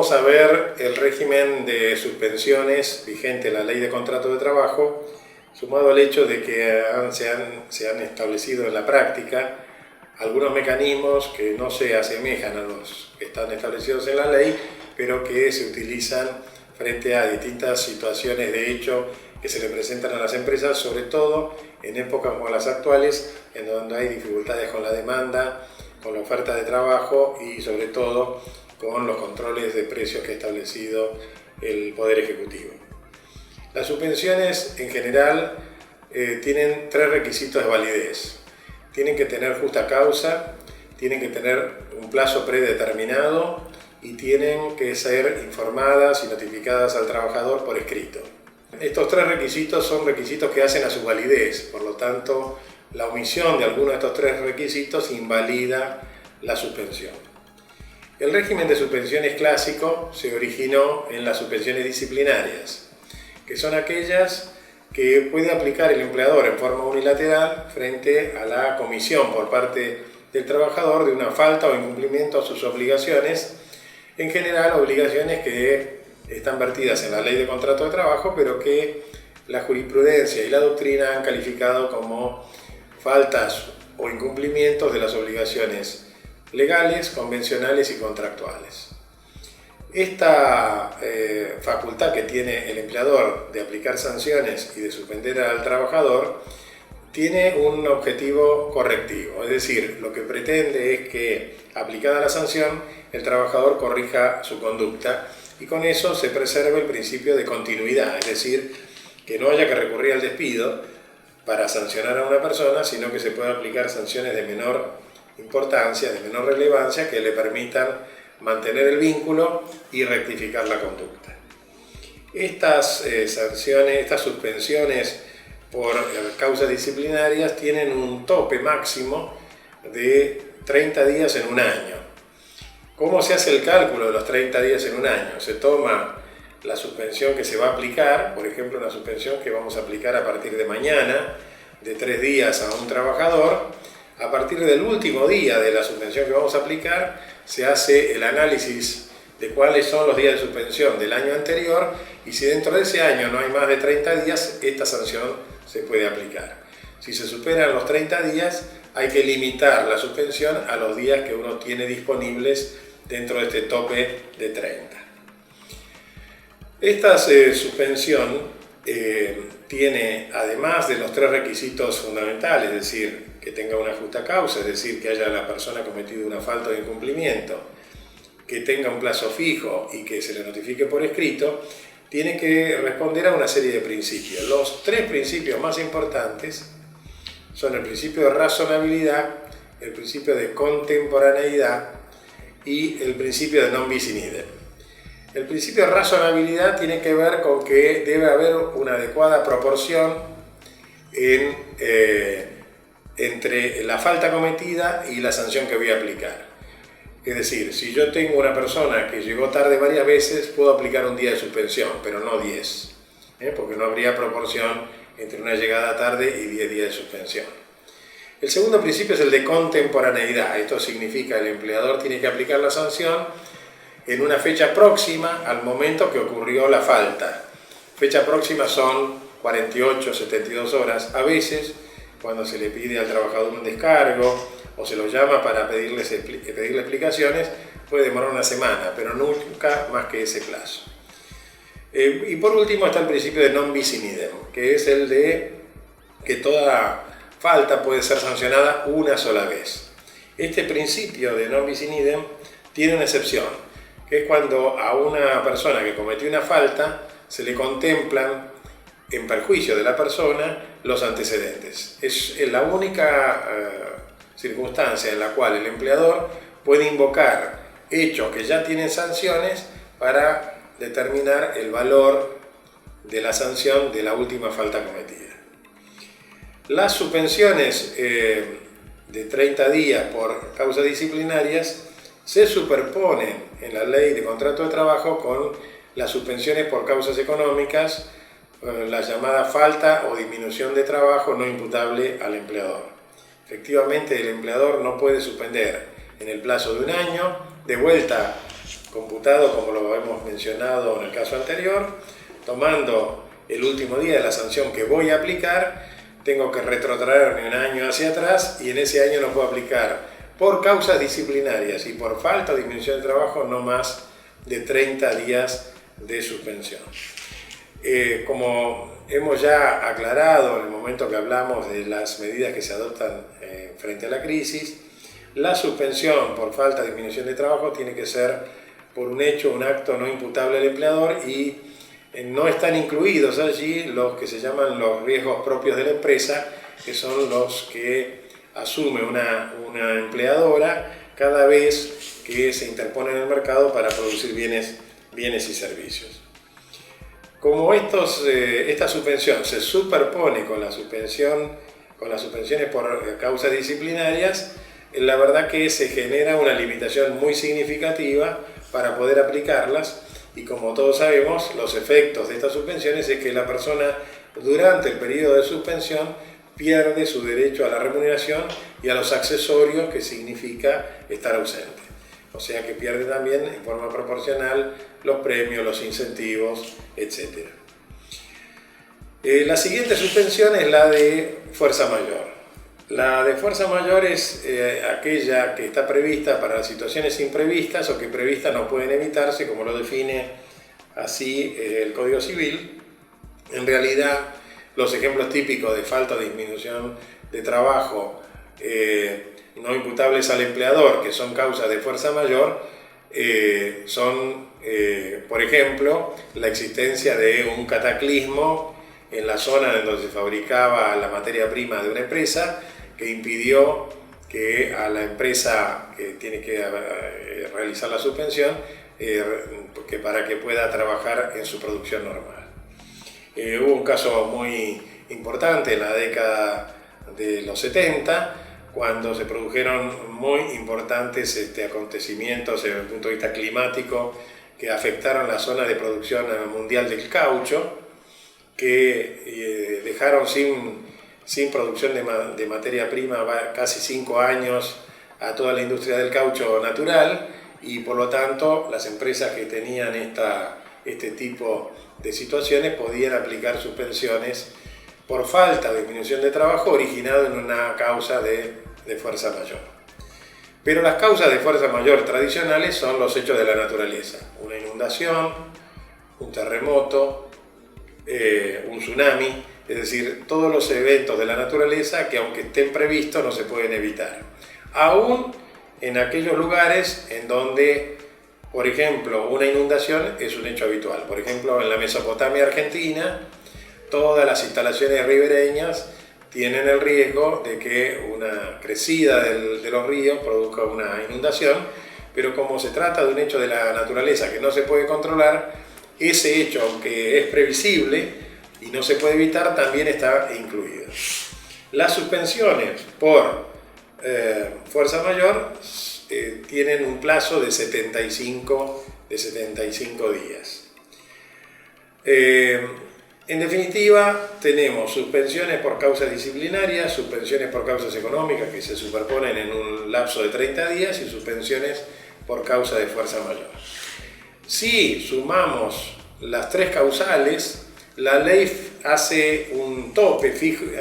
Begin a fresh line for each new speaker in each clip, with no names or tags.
Vamos a ver el régimen de suspensiones vigente en la Ley de Contrato de Trabajo, sumado al hecho de que se han establecido en la práctica algunos mecanismos que no se asemejan a los que están establecidos en la ley, pero que se utilizan frente a distintas situaciones de hecho que se le presentan a las empresas, sobre todo en épocas como las actuales, en donde hay dificultades con la demanda, con la oferta de trabajo y sobre todo con los controles de precios que ha establecido el Poder Ejecutivo. Las suspensiones en general tienen tres requisitos de validez. Tienen que tener justa causa, tienen que tener un plazo predeterminado y tienen que ser informadas y notificadas al trabajador por escrito. Estos tres requisitos son requisitos que hacen a su validez, por lo tanto, la omisión de alguno de estos tres requisitos invalida la suspensión. El régimen de suspensiones clásico se originó en las suspensiones disciplinarias, que son aquellas que puede aplicar el empleador en forma unilateral frente a la comisión por parte del trabajador de una falta o incumplimiento a sus obligaciones, en general obligaciones que están vertidas en la Ley de Contrato de Trabajo, pero que la jurisprudencia y la doctrina han calificado como faltas o incumplimientos de las obligaciones legales, convencionales y contractuales. Esta facultad que tiene el empleador de aplicar sanciones y de suspender al trabajador tiene un objetivo correctivo, es decir, lo que pretende es que, aplicada la sanción, el trabajador corrija su conducta y con eso se preserva el principio de continuidad, es decir, que no haya que recurrir al despido para sancionar a una persona, sino que se pueda aplicar sanciones de menor importancia, de menor relevancia, que le permitan mantener el vínculo y rectificar la conducta. Estas sanciones, estas suspensiones por causas disciplinarias tienen un tope máximo de 30 días en un año. ¿Cómo se hace el cálculo de los 30 días en un año? Se toma la suspensión que se va a aplicar, por ejemplo, una suspensión que vamos a aplicar a partir de mañana, de 3 días a un trabajador. A partir del último día de la suspensión que vamos a aplicar, se hace el análisis de cuáles son los días de suspensión del año anterior y si dentro de ese año no hay más de 30 días, esta sanción se puede aplicar. Si se superan los 30 días, hay que limitar la suspensión a los días que uno tiene disponibles dentro de este tope de 30. Esta suspensión tiene, además de los tres requisitos fundamentales, es decir, que tenga una justa causa, es decir, que haya la persona cometido una falta de incumplimiento, que tenga un plazo fijo y que se le notifique por escrito, tiene que responder a una serie de principios. Los tres principios más importantes son el principio de razonabilidad, el principio de contemporaneidad y el principio de non bis in idem. El principio de razonabilidad tiene que ver con que debe haber una adecuada proporción entre la falta cometida y la sanción que voy a aplicar. Es decir, si yo tengo una persona que llegó tarde varias veces, puedo aplicar un día de suspensión, pero no 10, porque no habría proporción entre una llegada tarde y 10 días de suspensión. El segundo principio es el de contemporaneidad. Esto significa que el empleador tiene que aplicar la sanción en una fecha próxima al momento que ocurrió la falta. Fecha próxima son 48, 72 horas. A veces, cuando se le pide al trabajador un descargo o se lo llama para pedirle explicaciones, puede demorar una semana, pero nunca más que ese plazo. Y por último está el principio de non bis in idem, que es el de que toda falta puede ser sancionada una sola vez. Este principio de non bis in idem tiene una excepción, que es cuando a una persona que cometió una falta se le contemplan en perjuicio de la persona los antecedentes. Es la única circunstancia en la cual el empleador puede invocar hechos que ya tienen sanciones para determinar el valor de la sanción de la última falta cometida. Las suspensiones de 30 días por causas disciplinarias se superponen en la Ley de Contrato de Trabajo con las suspensiones por causas económicas, la llamada falta o disminución de trabajo no imputable al empleador. Efectivamente, el empleador no puede suspender en el plazo de un año. De vuelta, computado como lo hemos mencionado en el caso anterior, tomando el último día de la sanción que voy a aplicar, tengo que retrotraerme un año hacia atrás y en ese año no puedo aplicar por causas disciplinarias y por falta o disminución de trabajo no más de 30 días de suspensión. Como hemos ya aclarado en el momento que hablamos de las medidas que se adoptan frente a la crisis, la suspensión por falta o disminución de trabajo tiene que ser por un hecho, un acto no imputable al empleador y no están incluidos allí los que se llaman los riesgos propios de la empresa, que son los que asume una empleadora cada vez que se interpone en el mercado para producir bienes y servicios. Como esta suspensión se superpone con las suspensiones por causas disciplinarias, la verdad que se genera una limitación muy significativa para poder aplicarlas y como todos sabemos, los efectos de estas suspensiones es que la persona durante el periodo de suspensión pierde su derecho a la remuneración y a los accesorios que significa estar ausente. O sea que pierde también en forma proporcional los premios, los incentivos, etc. La siguiente suspensión es la de fuerza mayor. La de fuerza mayor es aquella que está prevista para las situaciones imprevistas o que previstas no pueden evitarse, como lo define así el Código Civil. En realidad, los ejemplos típicos de falta o disminución de trabajo no imputables al empleador, que son causas de fuerza mayor, son, por ejemplo, la existencia de un cataclismo en la zona en donde se fabricaba la materia prima de una empresa, que impidió que a la empresa que tiene que realizar la suspensión, para que pueda trabajar en su producción normal. Hubo un caso muy importante en la década de los 70, cuando se produjeron muy importantes acontecimientos desde el punto de vista climático que afectaron la zona de producción mundial del caucho, que dejaron sin producción de materia prima casi 5 años a toda la industria del caucho natural y por lo tanto las empresas que tenían este tipo de situaciones podían aplicar suspensiones por falta de disminución de trabajo originado en una causa de fuerza mayor. Pero las causas de fuerza mayor tradicionales son los hechos de la naturaleza: una inundación, un terremoto, un tsunami, es decir, todos los eventos de la naturaleza que aunque estén previstos no se pueden evitar. Aún en aquellos lugares en donde, por ejemplo, una inundación es un hecho habitual. Por ejemplo, en la Mesopotamia argentina, todas las instalaciones ribereñas tienen el riesgo de que una crecida de los ríos produzca una inundación, pero como se trata de un hecho de la naturaleza que no se puede controlar, ese hecho, aunque es previsible y no se puede evitar, también está incluido. Las suspensiones por fuerza mayor tienen un plazo de 75 días. En definitiva, tenemos suspensiones por causas disciplinarias, suspensiones por causas económicas que se superponen en un lapso de 30 días y suspensiones por causa de fuerza mayor. Si sumamos las tres causales, la ley hace un tope,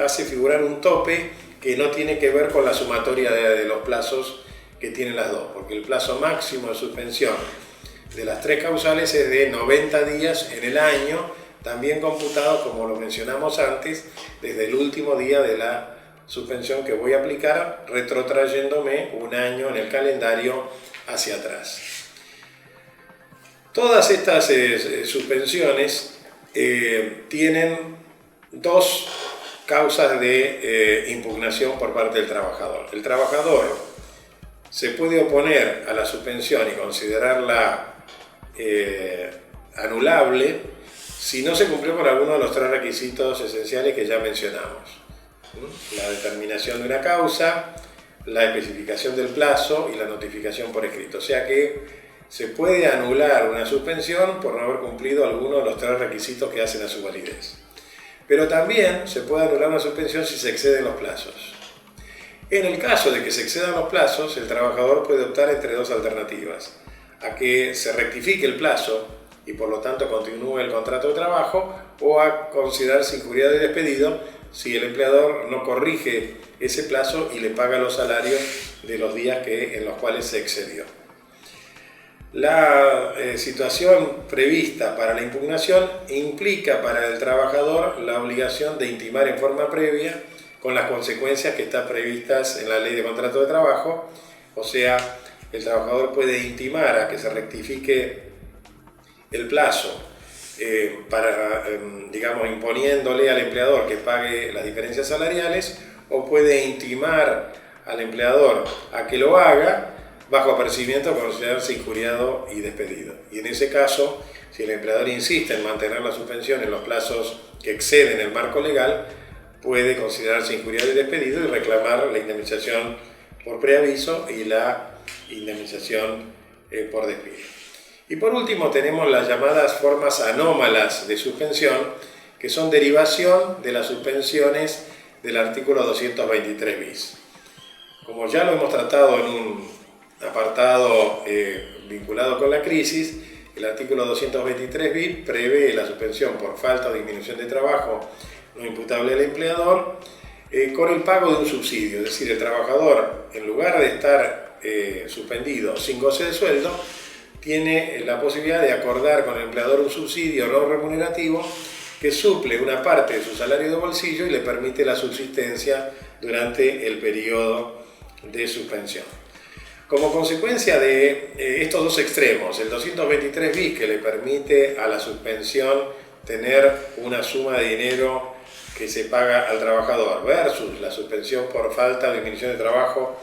hace figurar un tope que no tiene que ver con la sumatoria de los plazos que tienen las dos, porque el plazo máximo de suspensión de las tres causales es de 90 días en el año, también computado, como lo mencionamos antes, desde el último día de la suspensión que voy a aplicar, retrotrayéndome un año en el calendario hacia atrás. Todas estas suspensiones tienen dos causas de impugnación por parte del trabajador. El trabajador se puede oponer a la suspensión y considerarla anulable si no se cumplió con alguno de los tres requisitos esenciales que ya mencionamos. La determinación de una causa, la especificación del plazo y la notificación por escrito. O sea que se puede anular una suspensión por no haber cumplido alguno de los tres requisitos que hacen a su validez. Pero también se puede anular una suspensión si se exceden los plazos. En el caso de que se excedan los plazos, el trabajador puede optar entre dos alternativas: a que se rectifique el plazo y por lo tanto continúe el contrato de trabajo, o a considerarse injuriado y despedido si el empleador no corrige ese plazo y le paga los salarios de los días en los cuales se excedió. La situación prevista para la impugnación implica para el trabajador la obligación de intimar en forma previa con las consecuencias que están previstas en la Ley de Contrato de Trabajo. O sea, el trabajador puede intimar a que se rectifique el plazo digamos, imponiéndole al empleador que pague las diferencias salariales, o puede intimar al empleador a que lo haga bajo apercibimiento de considerarse injuriado y despedido. Y en ese caso, si el empleador insiste en mantener la suspensión en los plazos que exceden el marco legal, puede considerarse injuriado y despedido y reclamar la indemnización por preaviso y la indemnización por despido. Y por último tenemos las llamadas formas anómalas de suspensión, que son derivación de las suspensiones del artículo 223 bis. Como ya lo hemos tratado en un apartado vinculado con la crisis, el artículo 223 bis prevé la suspensión por falta o disminución de trabajo no imputable al empleador con el pago de un subsidio. Es decir, el trabajador, en lugar de estar suspendido sin goce de sueldo, tiene la posibilidad de acordar con el empleador un subsidio no remunerativo que suple una parte de su salario de bolsillo y le permite la subsistencia durante el periodo de suspensión. Como consecuencia de estos dos extremos, el 223 bis, que le permite a la suspensión tener una suma de dinero que se paga al trabajador, versus la suspensión por falta o disminución de trabajo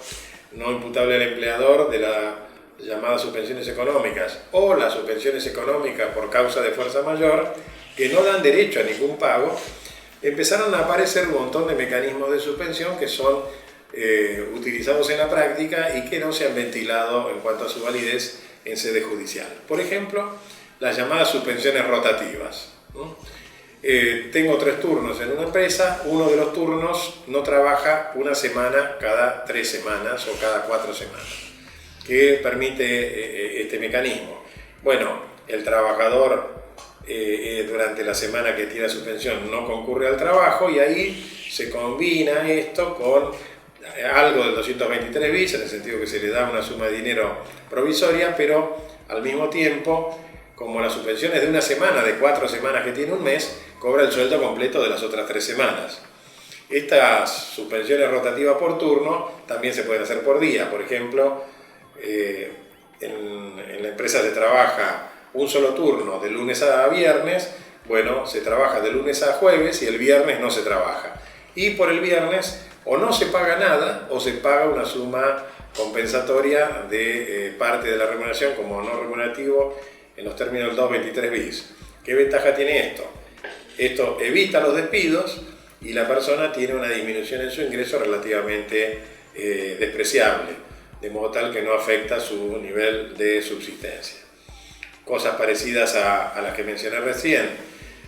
no imputable al empleador de la llamadas suspensiones económicas, o las suspensiones económicas por causa de fuerza mayor, que no dan derecho a ningún pago, empezaron a aparecer un montón de mecanismos de suspensión que son utilizados en la práctica y que no se han ventilado en cuanto a su validez en sede judicial. Por ejemplo, las llamadas suspensiones rotativas, ¿no? Tengo 3 turnos en una empresa, uno de los turnos no trabaja una semana cada 3 semanas o cada 4 semanas. ¿Qué permite este mecanismo? Bueno, el trabajador durante la semana que tiene suspensión no concurre al trabajo, y ahí se combina esto con algo del 223 bis, en el sentido que se le da una suma de dinero provisoria, pero al mismo tiempo, como la suspensión es de una semana, de 4 semanas que tiene un mes, cobra el sueldo completo de las otras 3 semanas. Estas suspensiones rotativas por turno también se pueden hacer por día. Por ejemplo, en la empresa se trabaja un solo turno de lunes a viernes. Bueno, se trabaja de lunes a jueves y el viernes no se trabaja. Y por el viernes o no se paga nada o se paga una suma compensatoria de parte de la remuneración como no remunerativo en los términos del 223 bis. ¿Qué ventaja tiene esto? Esto evita los despidos y la persona tiene una disminución en su ingreso relativamente despreciable, de modo tal que no afecta su nivel de subsistencia. Cosas parecidas a las que mencioné recién.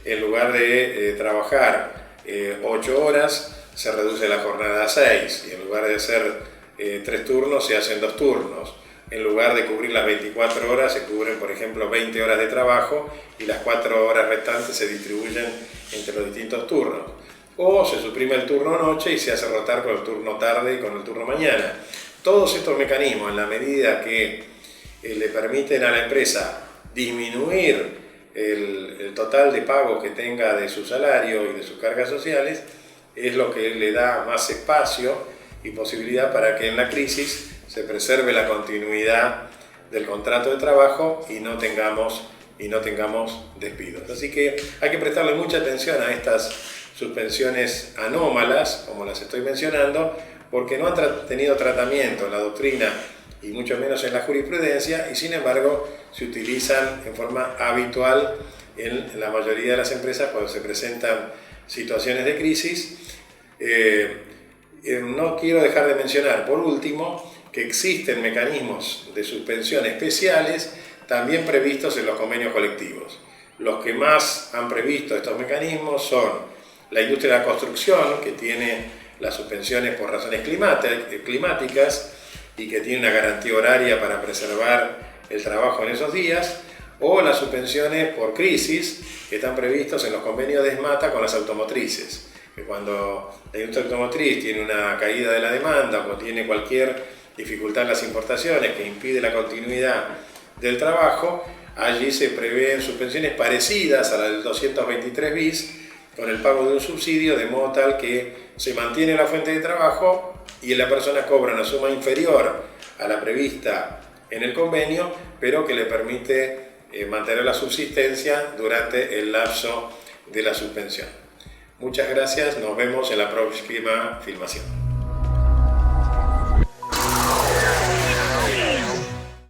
En lugar de trabajar 8 horas, se reduce la jornada a 6, y en lugar de hacer 3 turnos, se hacen 2 turnos. En lugar de cubrir las 24 horas, se cubren, por ejemplo, 20 horas de trabajo, y las 4 horas restantes se distribuyen entre los distintos turnos. O se suprime el turno noche y se hace rotar con el turno tarde y con el turno mañana. Todos estos mecanismos, en la medida que le permiten a la empresa disminuir el total de pagos que tenga de su salario y de sus cargas sociales, es lo que le da más espacio y posibilidad para que en la crisis se preserve la continuidad del contrato de trabajo y no tengamos despidos. Así que hay que prestarle mucha atención a estas suspensiones anómalas, como las estoy mencionando, porque no han tenido tratamiento en la doctrina y mucho menos en la jurisprudencia, y sin embargo se utilizan en forma habitual en la mayoría de las empresas cuando se presentan situaciones de crisis. No quiero dejar de mencionar, por último, que existen mecanismos de suspensión especiales también previstos en los convenios colectivos. Los que más han previsto estos mecanismos son la industria de la construcción, que tiene las suspensiones por razones climáticas y que tiene una garantía horaria para preservar el trabajo en esos días, o las suspensiones por crisis que están previstos en los convenios de ESMATA con las automotrices, que cuando la industria automotriz tiene una caída de la demanda o tiene cualquier dificultad en las importaciones que impide la continuidad del trabajo, allí se prevén suspensiones parecidas a la del 223 bis, con el pago de un subsidio, de modo tal que se mantiene la fuente de trabajo y la persona cobra una suma inferior a la prevista en el convenio, pero que le permite mantener la subsistencia durante el lapso de la suspensión. Muchas gracias, nos vemos en la próxima filmación.